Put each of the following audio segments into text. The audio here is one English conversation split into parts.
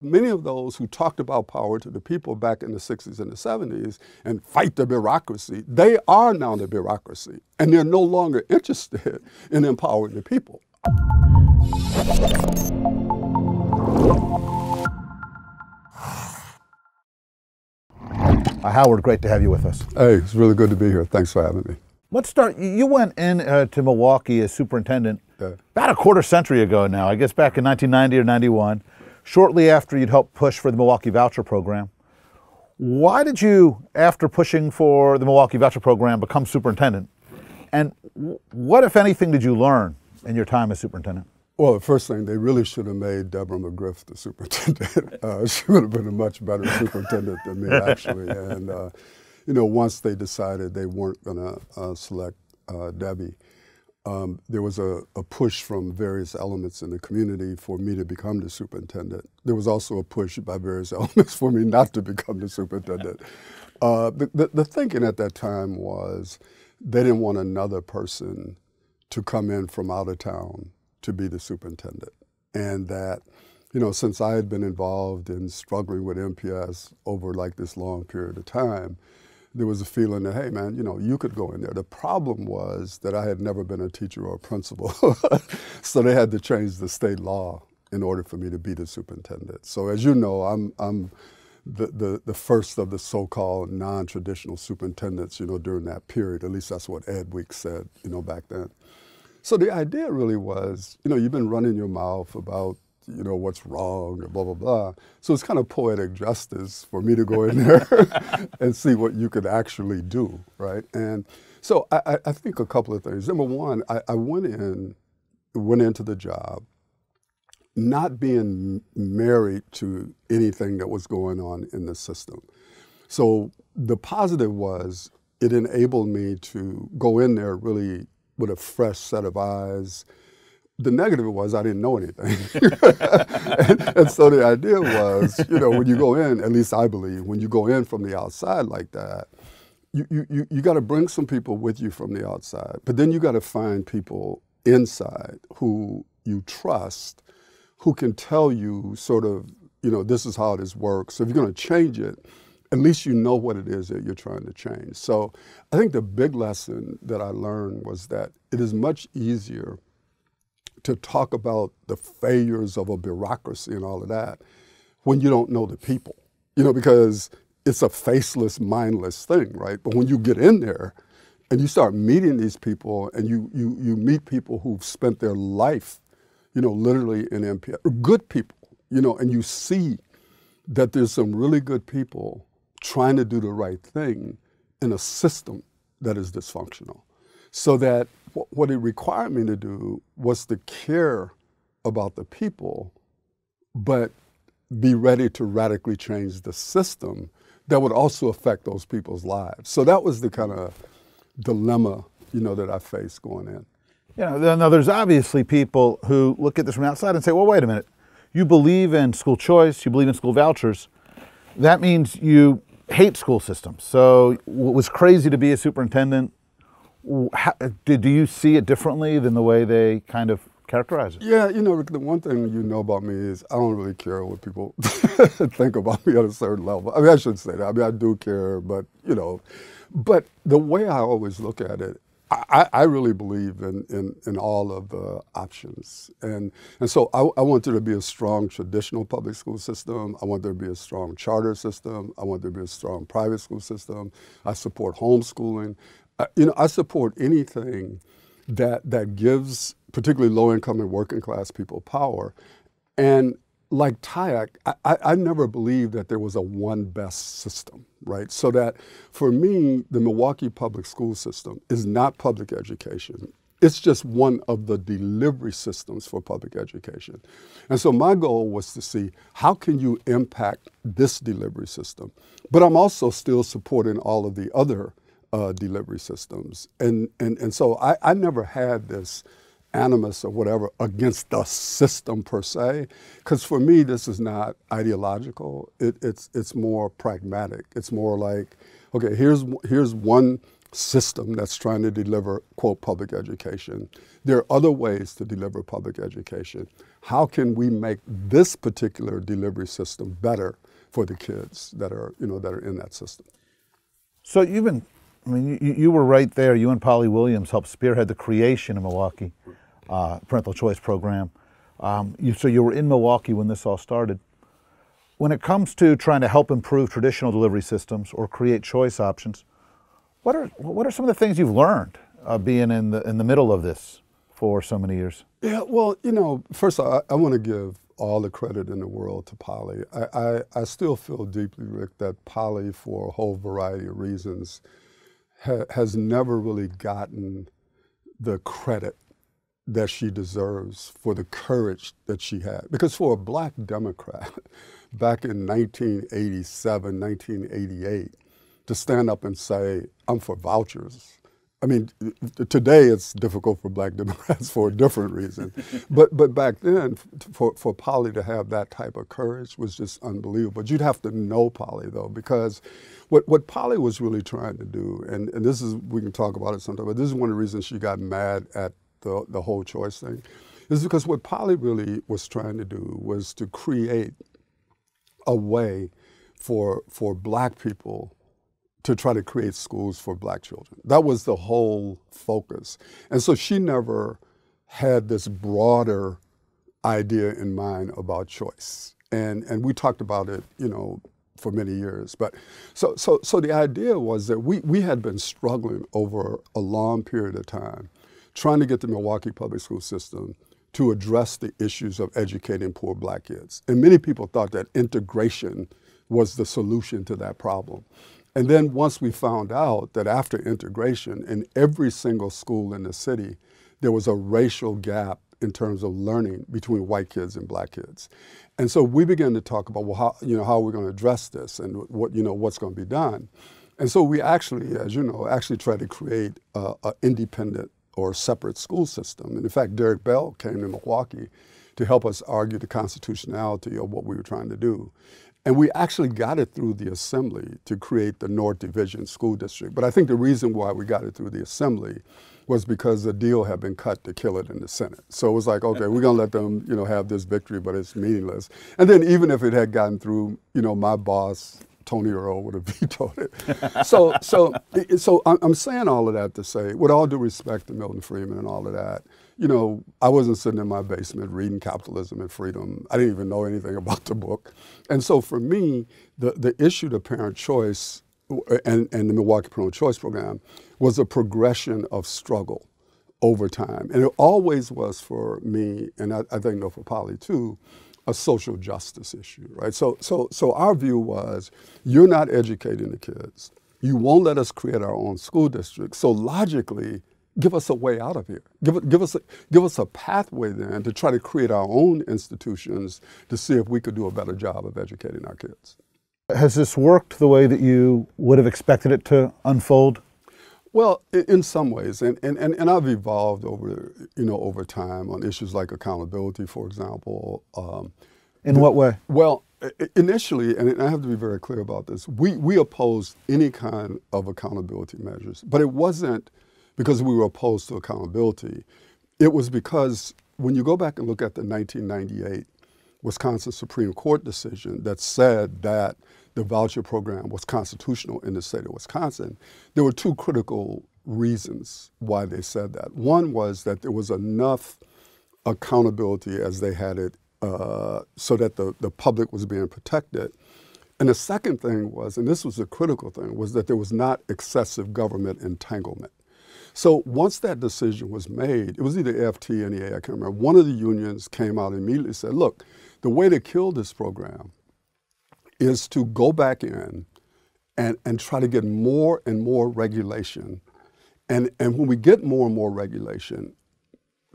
many of those who talked about power to the people back in the 60s and the 70s and fight the bureaucracy, they are now the bureaucracy, and they're no longer interested in empowering the people. Howard, great to have you with us. Hey, it's really good to be here. Thanks for having me. Let's start. You went in to Milwaukee as superintendent about a quarter century ago now, I guess back in 1990 or 91, shortly after you'd helped push for the Milwaukee Voucher Program. Why did you, after pushing for the Milwaukee Voucher Program, become superintendent? And what, if anything, did you learn in your time as superintendent? Well, the first thing, they really should have made Deborah McGriff the superintendent. She would have been a much better superintendent than me, actually. And, you know, once they decided they weren't going to select Debbie, there was a push from various elements in the community for me to become the superintendent. There was also a push by various elements for me not to become the superintendent. The thinking at that time was they didn't want another person to come in from out of town to be the superintendent. And that, you know, since I had been involved in struggling with MPS over like this long period of time, there was a feeling that, hey man, you know, you could go in there. The problem was that I had never been a teacher or a principal. So they had to change the state law in order for me to be the superintendent. So as you know, I'm the first of the so-called non-traditional superintendents, you know, during that period. At least that's what Ed Weeks said, you know, back then. So the idea really was, you know, you've been running your mouth about, you know, what's wrong and blah, blah, blah. So it's kind of poetic justice for me to go in there and see what you could actually do, right? And so I think a couple of things. Number one, I went into the job not being married to anything that was going on in the system. So the positive was it enabled me to go in there really with a fresh set of eyes. The negative was I didn't know anything. and so the idea was, you know, when you go in, at least I believe, when you go in from the outside like that, you got to bring some people with you from the outside, but then you got to find people inside who you trust, who can tell you sort of, you know, this is how this works. So if you're going to change it, at least you know what it is that you're trying to change. So I think the big lesson that I learned was that it is much easier to talk about the failures of a bureaucracy and all of that when you don't know the people, you know, because it's a faceless, mindless thing, right? But when you get in there and you start meeting these people and you meet people who've spent their life, you know, literally in MPS, good people, you know, and you see that there's some really good people trying to do the right thing in a system that is dysfunctional. So that what it required me to do was to care about the people, but be ready to radically change the system that would also affect those people's lives. So that was the kind of dilemma, you know, that I faced going in. Yeah, now there's obviously people who look at this from outside and say, well, wait a minute, you believe in school choice, you believe in school vouchers, that means you hate school systems. So it was crazy to be a superintendent. Do you see it differently than the way they kind of characterize it? Yeah, you know, Rick, the one thing you know about me is I don't really care what people think about me at a certain level. I mean, I shouldn't say that. I mean, I do care, but, you know, but the way I always look at it, I really believe in all of the options. And so I want there to be a strong traditional public school system. I want there to be a strong charter system. I want there to be a strong private school system. I support homeschooling. You know, I support anything that gives particularly low-income and working-class people power. And like TIAC, I never believed that there was a one best system, right? So that for me, the Milwaukee public school system is not public education. It's just one of the delivery systems for public education. And so my goal was to see how can you impact this delivery system? But I'm also still supporting all of the other delivery systems. And so I never had this animus or whatever against the system per se, because for me this is not ideological. It's more pragmatic. It's more like, okay, here's one system that's trying to deliver, quote, public education. There are other ways to deliver public education. How can we make this particular delivery system better for the kids that are, that are in that system? So you've been, I mean, you were right there. You and Polly Williams helped spearhead the creation of Milwaukee Parental Choice Program. So you were in Milwaukee when this all started. When it comes to trying to help improve traditional delivery systems or create choice options, what are some of the things you've learned being in the middle of this for so many years? Yeah, well, first of all, I want to give all the credit in the world to Polly. I still feel deeply, Rick, that Polly, for a whole variety of reasons, has never really gotten the credit that she deserves for the courage that she had. Because for a Black Democrat back in 1987, 1988, to stand up and say, I'm for vouchers. I mean, today it's difficult for Black Democrats for a different reason. But back then, for Polly to have that type of courage was just unbelievable. But you'd have to know Polly, though, because what Polly was really trying to do, and this is, we can talk about it sometime, but this is one of the reasons she got mad at the whole choice thing, is because what Polly really was trying to do was to create a way for Black people to try to create schools for Black children. That was the whole focus. And so she never had this broader idea in mind about choice. And we talked about it, for many years. But so the idea was that we had been struggling over a long period of time trying to get the Milwaukee public school system to address the issues of educating poor Black kids. And many people thought that integration was the solution to that problem. And then once we found out that after integration, in every single school in the city, there was a racial gap in terms of learning between white kids and Black kids. And so we began to talk about, well, how are we going to address this and what's going to be done? And so we actually, as you know, tried to create an independent or separate school system. And in fact, Derek Bell came to Milwaukee to help us argue the constitutionality of what we were trying to do. And we actually got it through the Assembly to create the North Division School District. But I think the reason why we got it through the Assembly was because the deal had been cut to kill it in the Senate. So it was like, okay, we're gonna let them, have this victory, but it's meaningless. And then even if it had gotten through, my boss, Tony Earl, would have vetoed it. So I'm saying all of that to say, with all due respect to Milton Friedman and all of that, I wasn't sitting in my basement reading Capitalism and Freedom. I didn't even know anything about the book. And so for me, the issue to parent choice and the Milwaukee Parental Choice Program was a progression of struggle over time. And it always was for me, and I think for Polly too, a social justice issue, right? So our view was, you're not educating the kids. You won't let us create our own school district. So logically, give us a way out of here. Give us a pathway then to try to create our own institutions to see if we could do a better job of educating our kids. Has this worked the way that you would have expected it to unfold? Well, in some ways, and I've evolved over time on issues like accountability, for example. In what way? Well, initially, and I have to be very clear about this, we opposed any kind of accountability measures, but it wasn't because we were opposed to accountability. It was because when you go back and look at the 1998 Wisconsin Supreme Court decision that said that the voucher program was constitutional in the state of Wisconsin, there were two critical reasons why they said that. One was that there was enough accountability as they had it so that the public was being protected. And the second thing was, and this was the critical thing, was that there was not excessive government entanglement. So once that decision was made, it was either FT or NEA, I can't remember, one of the unions came out and immediately said, look, the way to kill this program is to go back in and try to get more and more regulation. And when we get more and more regulation,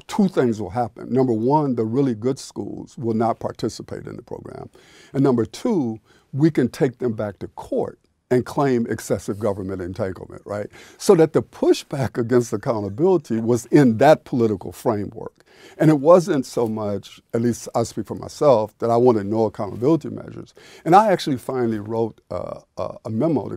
two things will happen. Number one, the really good schools will not participate in the program. And number two, we can take them back to court and claim excessive government entanglement, right? So that the pushback against accountability was in that political framework. And it wasn't so much, at least I speak for myself, that I wanted no accountability measures. And I actually finally wrote a memo to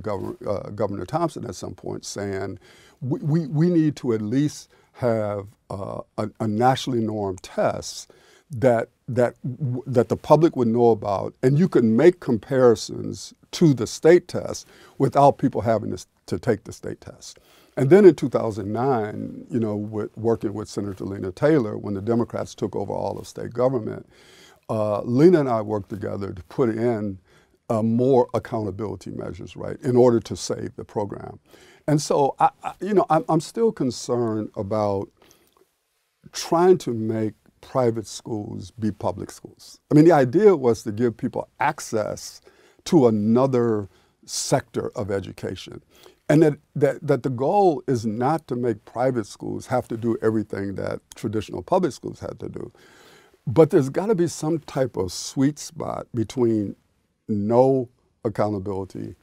Governor Thompson at some point saying, we need to at least have a nationally normed test that the public would know about, and you can make comparisons to the state test without people having to take the state test. And then in 2009, working with Senator Lena Taylor, when the Democrats took over all of state government, Lena and I worked together to put in more accountability measures, right, in order to save the program. And so, I'm still concerned about trying to make private schools be public schools. I mean, the idea was to give people access to another sector of education. And that the goal is not to make private schools have to do everything that traditional public schools had to do. But there's got to be some type of sweet spot between no accountability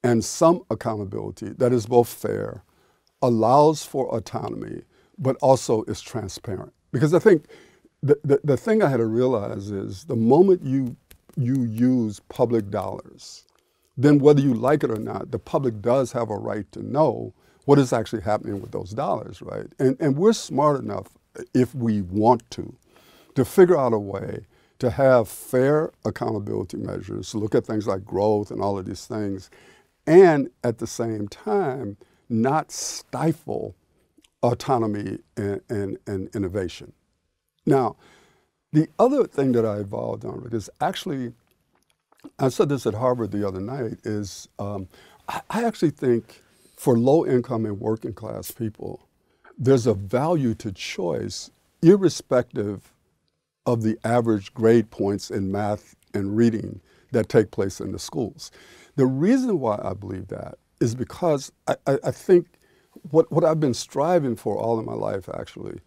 and some accountability that is both fair, allows for autonomy, but also is transparent. Because I think the thing I had to realize is the moment you use public dollars, then whether you like it or not, the public does have a right to know what is actually happening with those dollars, right? And we're smart enough, if we want to figure out a way to have fair accountability measures, to look at things like growth and all of these things, and at the same time, not stifle autonomy and innovation. Now, the other thing that I evolved on, is actually, I said this at Harvard the other night, is I actually think for low income and working class people, there's a value to choice irrespective of the average grade points in math and reading that take place in the schools. The reason why I believe that is because I think what I've been striving for all of my life actually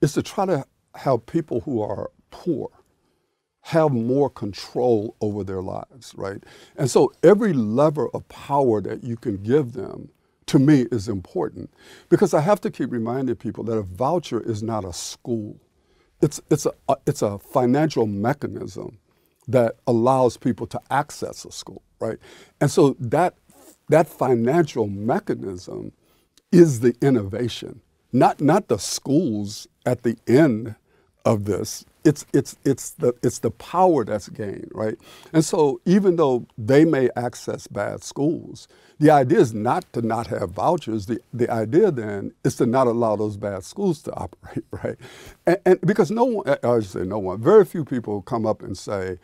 is to try to help people who are poor have more control over their lives, right? And so every lever of power that you can give them, to me, is important. Because I have to keep reminding people that a voucher is not a school. It's a financial mechanism that allows people to access a school, right? And so that financial mechanism is the innovation, not the schools at the end of this. It's the power that's gained, right? And so even though they may access bad schools, the idea is not to not have vouchers. The idea then is to not allow those bad schools to operate, right? And because very few people come up and say,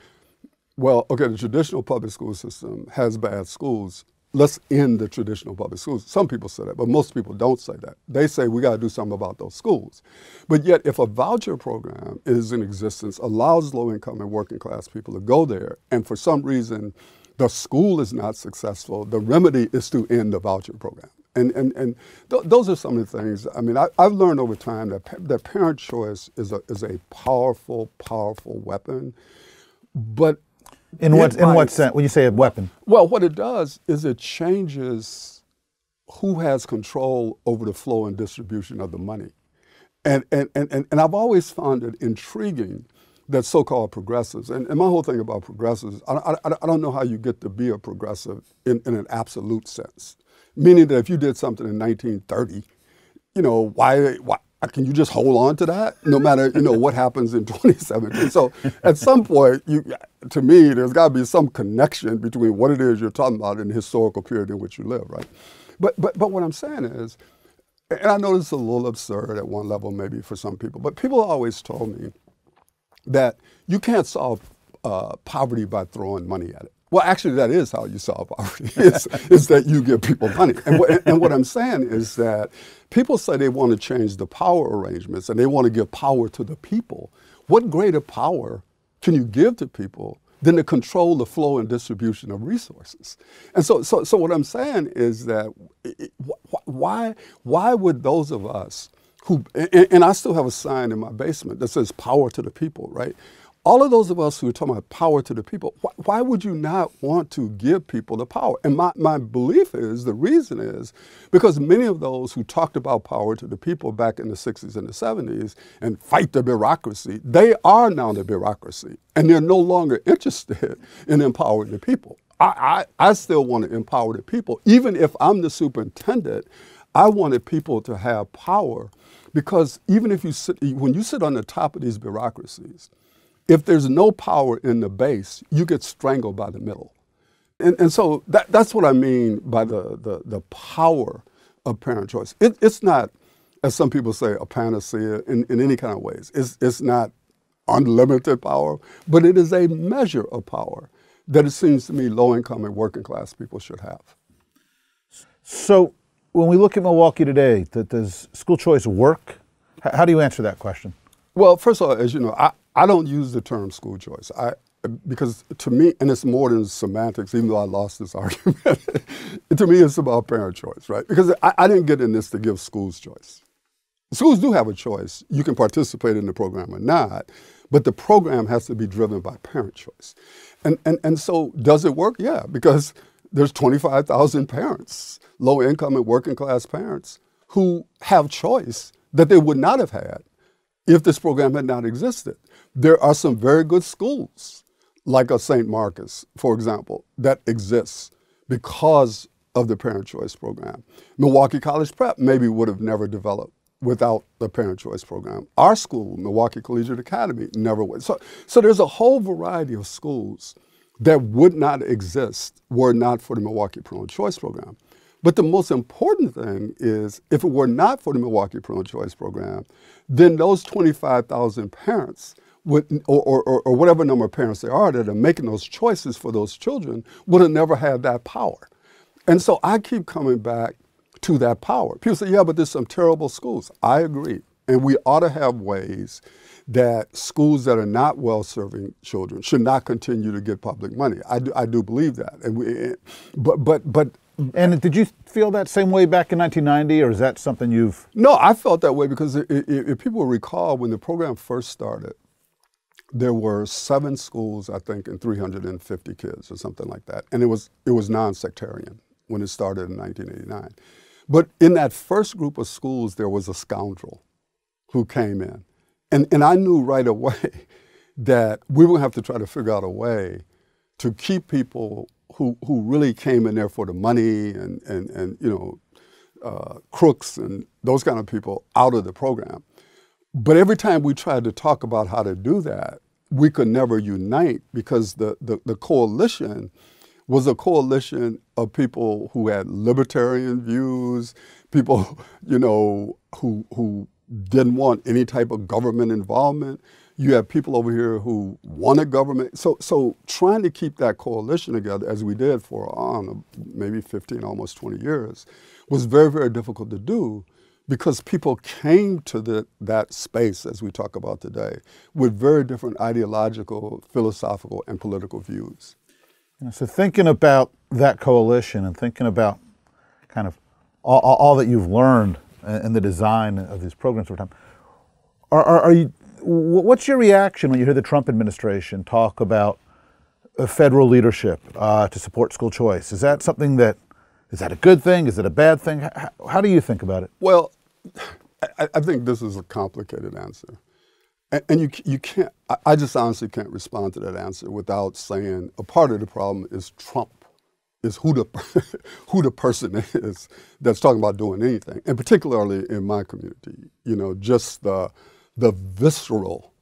well, okay, the traditional public school system has bad schools. Let's end the traditional public schools. Some people say that, but most people don't say that. They say we got to do something about those schools. But yet, if a voucher program is in existence, allows low-income and working-class people to go there, and for some reason the school is not successful, the remedy is to end the voucher program. And those are some of the things. I mean, I've learned over time that parent choice is a powerful, powerful weapon, but in what sense, when you say a weapon? Well, what it does is it changes who has control over the flow and distribution of the money. And I've always found it intriguing that so-called progressives, and my whole thing about progressives, I don't know how you get to be a progressive in an absolute sense. Meaning that if you did something in 1930, why can you just hold on to that no matter, what happens in 2017? So at some point, to me, there's got to be some connection between what it is you're talking about and the historical period in which you live, right? But what I'm saying is, and I know this is a little absurd at one level maybe for some people, but people always told me that you can't solve poverty by throwing money at it. Well, actually, that is how you solve poverty, is that you give people money. And what I'm saying is that people say they want to change the power arrangements and they want to give power to the people. What greater power can you give to people than to control the flow and distribution of resources? And so what I'm saying is that why would those of us who, and I still have a sign in my basement that says power to the people, right? All of those of us who are talking about power to the people, why would you not want to give people the power? And my belief is, the reason is, because many of those who talked about power to the people back in the 60s and the 70s and fight the bureaucracy, they are now the bureaucracy. And they're no longer interested in empowering the people. I still want to empower the people. Even if I'm the superintendent, I wanted people to have power, because even if when you sit on the top of these bureaucracies, if there's no power in the base, you get strangled by the middle. And so that's what I mean by the power of parent choice. It's not, as some people say, a panacea in any kind of ways. It's not unlimited power, but it is a measure of power that it seems to me low-income and working-class people should have. So when we look at Milwaukee today, does school choice work? How do you answer that question? Well, first of all, as you know, I don't use the term school choice. Because to me, and it's more than semantics, even though I lost this argument, to me it's about parent choice, right? Because I didn't get in this to give schools choice. Schools do have a choice. You can participate in the program or not, but the program has to be driven by parent choice. And so does it work? Yeah, because there's 25,000 parents, low income and working class parents, who have choice that they would not have had if this program had not existed. There are some very good schools, like a St. Marcus, for example, that exists because of the Parent Choice Program. Milwaukee College Prep maybe would have never developed without the Parent Choice Program. Our school, Milwaukee Collegiate Academy, never would. So there's a whole variety of schools that would not exist were it not for the Milwaukee Parental Choice Program. But the most important thing is, if it were not for the Milwaukee Parental Choice Program, then those 25,000 parents would, or whatever number of parents there are that are making those choices for those children, would have never had that power. And so I keep coming back to that power. People say, yeah, but there's some terrible schools. I agree. And we ought to have ways that schools that are not well-serving children should not continue to get public money. I do believe that. And And did you feel that same way back in 1990, or is that something you've... No, I felt that way because if people recall, when the program first started, there were 7 schools, I think, and 350 kids or something like that. And it was non-sectarian when it started in 1989. But in that first group of schools, there was a scoundrel who came in. And I knew right away that we would have to try to figure out a way to keep people who really came in there for the money and crooks and those kind of people out of the program. But every time we tried to talk about how to do that, we could never unite, because the coalition was a coalition of people who had libertarian views, people, who didn't want any type of government involvement. You have people over here who wanted government. So trying to keep that coalition together, as we did for maybe 15, almost 20 years, was very, very difficult to do, because people came to that space, as we talk about today, with very different ideological, philosophical, and political views. So thinking about that coalition and thinking about kind of all that you've learned in the design of these programs over time, what's your reaction when you hear the Trump administration talk about federal leadership to support school choice? Is that something is that a good thing? Is it a bad thing? How do you think about it? Well, I think this is a complicated answer. And you can't, I just honestly can't respond to that answer without saying a part of the problem is Trump, is who the person is that's talking about doing anything, and particularly in my community, just the visceral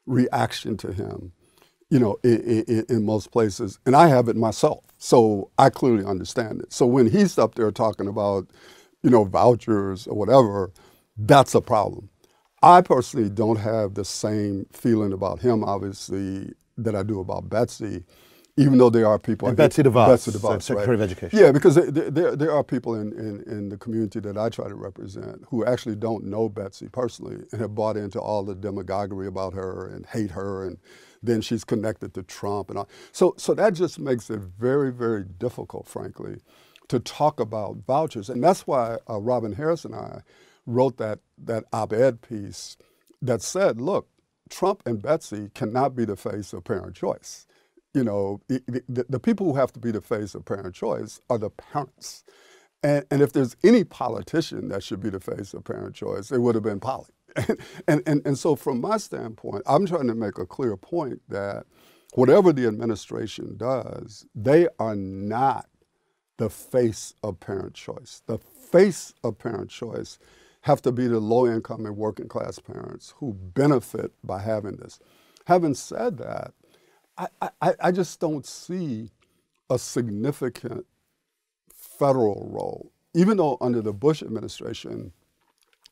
reaction to him, in most places. And I have it myself, so I clearly understand it. So when he's up there talking about, vouchers or whatever, that's a problem. I personally don't have the same feeling about him, obviously, that I do about Betsy, even though there are people... And Betsy DeVos, Secretary right? of Education. Yeah, because there are people in the community that I try to represent who actually don't know Betsy personally and have bought into all the demagoguery about her and hate her, and then she's connected to Trump and all. So that just makes it very, very difficult, frankly, to talk about vouchers. And that's why Robin Harris and I wrote that op-ed piece that said, look, Trump and Betsy cannot be the face of parent choice. The people who have to be the face of parent choice are the parents. And if there's any politician that should be the face of parent choice, it would have been Polly. And so from my standpoint, I'm trying to make a clear point that whatever the administration does, they are not the face of parent choice. The face of parent choice have to be the low-income and working-class parents who benefit by having this. Having said that, I just don't see a significant federal role. Even though under the Bush administration,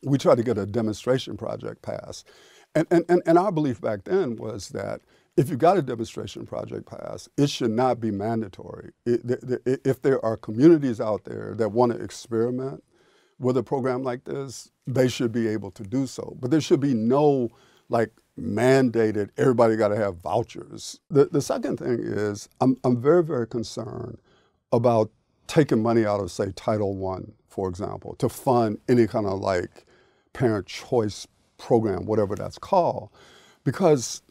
we tried to get a demonstration project passed. And our belief back then was that if you got a demonstration project passed, it should not be mandatory. If there are communities out there that want to experiment with a program like this, they should be able to do so. But there should be no like mandated, everybody got to have vouchers. The second thing is I'm very, very concerned about taking money out of, say, Title I, for example, to fund any kind of like parent choice program, whatever that's called, because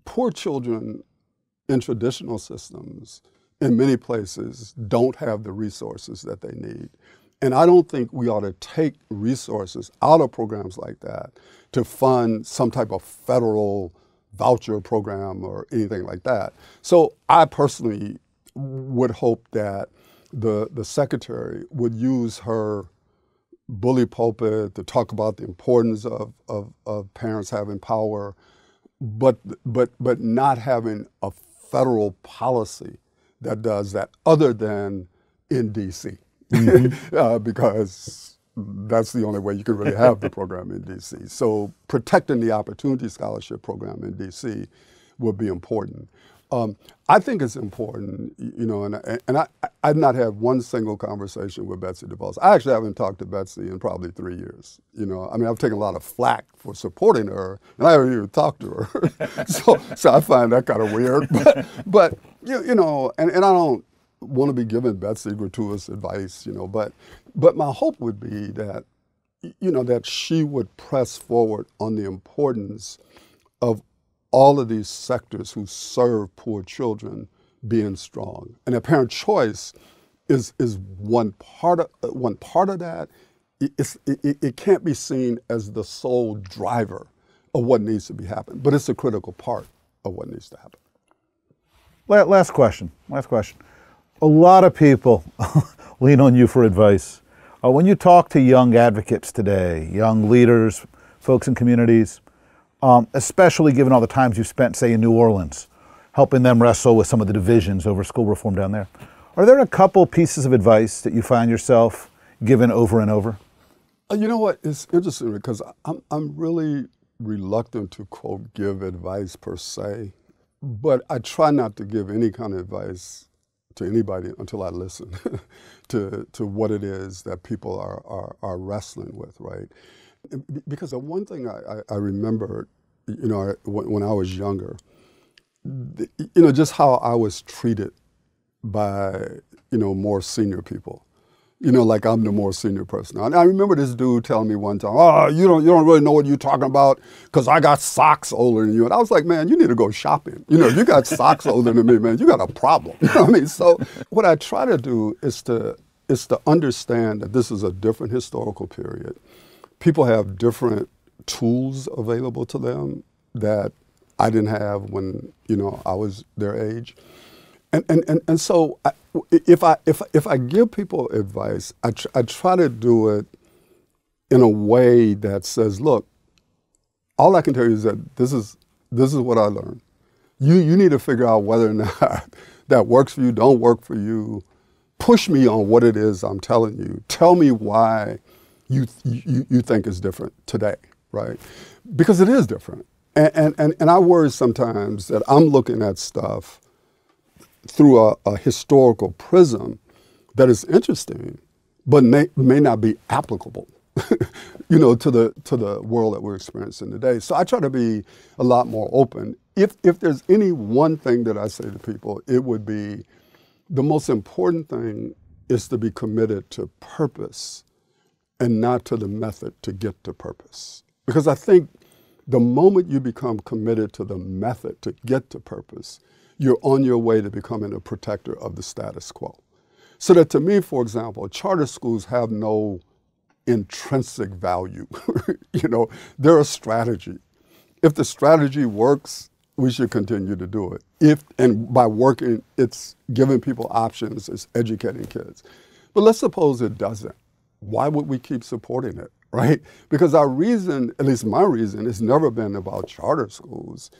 poor children in traditional systems in many places don't have the resources that they need. And I don't think we ought to take resources out of programs like that to fund some type of federal voucher program or anything like that. So I personally would hope that the secretary would use her bully pulpit to talk about the importance of parents having power, but not having a federal policy that does that other than in DC. Mm-hmm. Because that's the only way you can really have the program in DC. So protecting the Opportunity Scholarship Program in DC would be important. I think it's important, you know, and I've not had one single conversation with Betsy DeVos. I actually haven't talked to Betsy in probably 3 years. You know, I mean, I've taken a lot of flack for supporting her, and I haven't even talked to her. so I find that kind of weird. But you know, and I don't want to be giving Betsy gratuitous advice, you know, but my hope would be that, you know, that she would press forward on the importance of all of these sectors who serve poor children being strong. And that parent choice is one part of that. It can't be seen as the sole driver of what needs to be happening, but it's a critical part of what needs to happen. Last question. A lot of people lean on you for advice. When you talk to young advocates today, young leaders, folks in communities, especially given all the times you've spent, say, in New Orleans, helping them wrestle with some of the divisions over school reform down there, are there a couple pieces of advice that you find yourself given over and over? You know what? It's interesting because I'm really reluctant to, quote, give advice per se, but I try not to give any kind of advice to anybody until I listen to what it is that people are wrestling with, right? Because the one thing I remember, you know, when I was younger, you know, just how I was treated by, you know, more senior people. You know, like I'm the more senior person. And I remember this dude telling me one time, "Oh, you don't really know what you're talking about because I got socks older than you." And I was like, "Man, you need to go shopping. You know, if you got socks older than me, man, you got a problem." You know what I mean? So what I try to do is to understand that this is a different historical period. People have different tools available to them that I didn't have when, you know, I was their age. And so if I give people advice, I try to do it in a way that says, look, all I can tell you is that this is what I learned. You need to figure out whether or not that works for you, don't work for you. Push me on what it is I'm telling you. Tell me why you think it's different today, right? Because it is different. And I worry sometimes that I'm looking at stuff through a historical prism that is interesting, but may not be applicable, you know, to the world that we're experiencing today. So I try to be a lot more open. If there's any one thing that I say to people, it would be the most important thing is to be committed to purpose and not to the method to get to purpose. Because I think the moment you become committed to the method to get to purpose, you're on your way to becoming a protector of the status quo. So that to me, for example, charter schools have no intrinsic value. You know, they're a strategy. If the strategy works, we should continue to do it. And by working, it's giving people options, it's educating kids. But let's suppose it doesn't. Why would we keep supporting it, right? Because our reason, at least my reason, has never been about charter schools.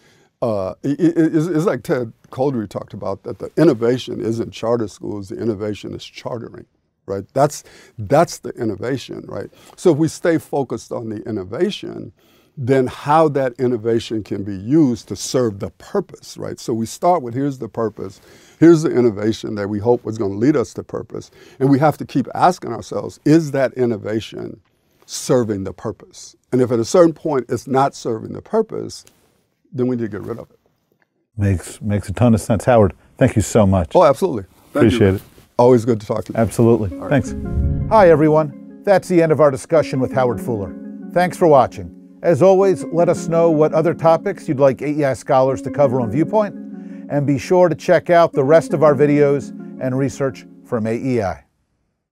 It's like Ted Coldry talked about, that the innovation isn't charter schools, the innovation is chartering, right? That's the innovation, right? So if we stay focused on the innovation, then how that innovation can be used to serve the purpose, right? So we start with, here's the purpose, here's the innovation that we hope was going to lead us to purpose, and we have to keep asking ourselves, is that innovation serving the purpose? And if at a certain point it's not serving the purpose, then we need to get rid of it. Makes a ton of sense. Howard, thank you so much. Oh, absolutely. Appreciate it. Always good to talk to you. Absolutely. Right. Thanks. Hi, everyone. That's the end of our discussion with Howard Fuller. Thanks for watching. As always, let us know what other topics you'd like AEI scholars to cover on Viewpoint, and be sure to check out the rest of our videos and research from AEI.